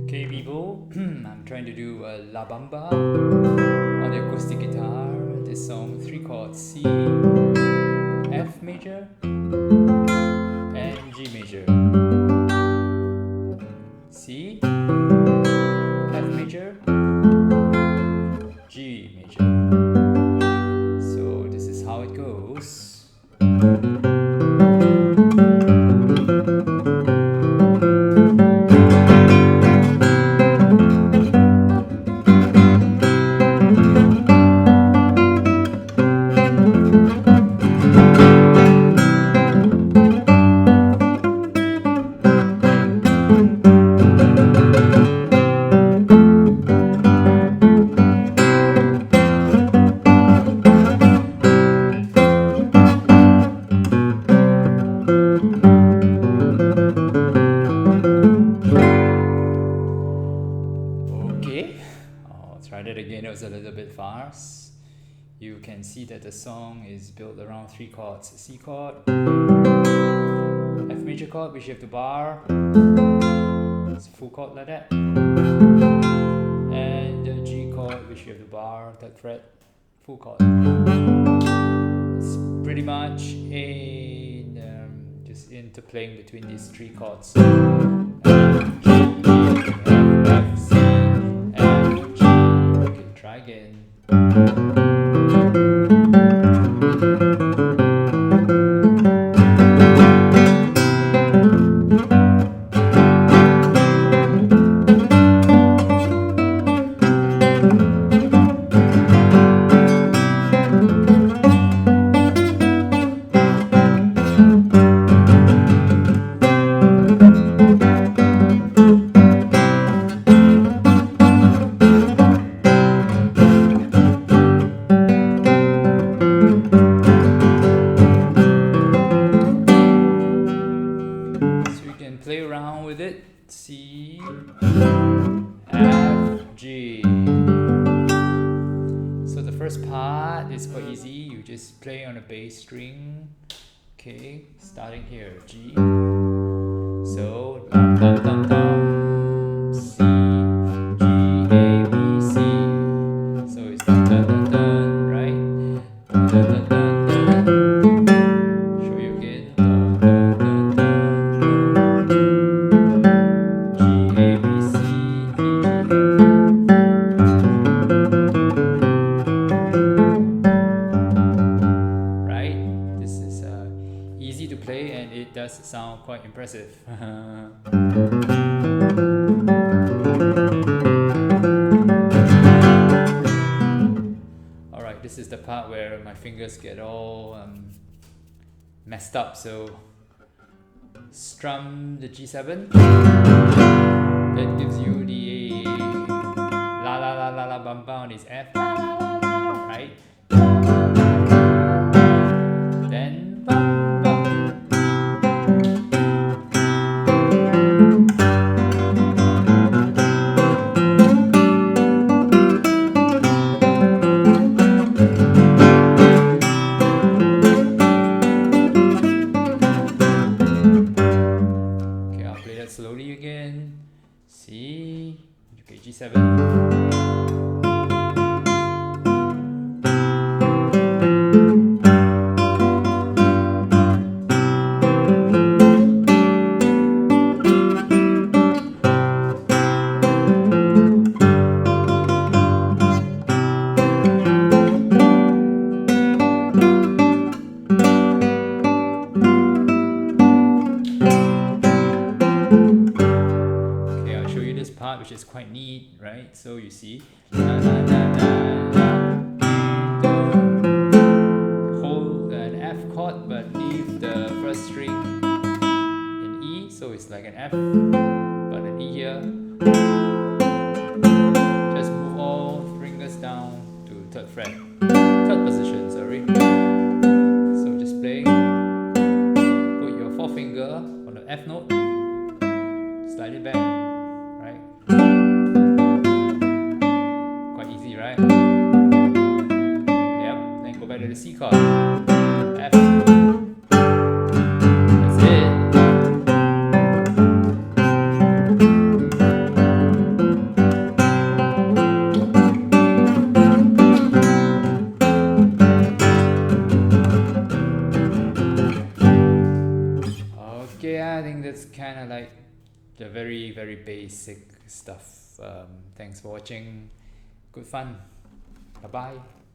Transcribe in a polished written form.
Okay, people, I'm trying to do a La Bamba on the acoustic guitar. This song, 3 chords: C, F major, and G major. C, F major, G major. So this is how it goes. I'll try that again. It was a little bit fast. You can see that the song is built around 3 chords: C chord, F major chord, which you have to bar. It's a full chord like that, and the G chord, which you have to bar, 3rd fret, full chord. It's pretty much just interplaying between these 3 chords. Try again. Play around with it. C, F, G. So the first part is quite easy. You just play on a bass string. Okay, starting here, G. So dum dum dum dum. C, G, A, B, C. So it's dum dum dum dum, right? Dum dum dum dum. Show you again. Dum dum dum dum. Easy to play, and it does sound quite impressive. Alright, this is the part where my fingers get all messed up, so strum the G7. That gives you the la la la la la Bamba on his F, right? Then slowly again. C, okay, G7. Part which is quite neat, right? So you see, hold an F chord but leave the first string in E, so it's like an F but an E here. Just move all fingers down to 3rd fret, 3rd position, sorry. So just play, put your 4th on the F note, slide it back. Quite easy, right? Yep, then go back to the C chord. F. That's it. Okay, yeah, I think that's kind of like the very, very basic stuff. Thanks for watching. Good fun. Bye bye.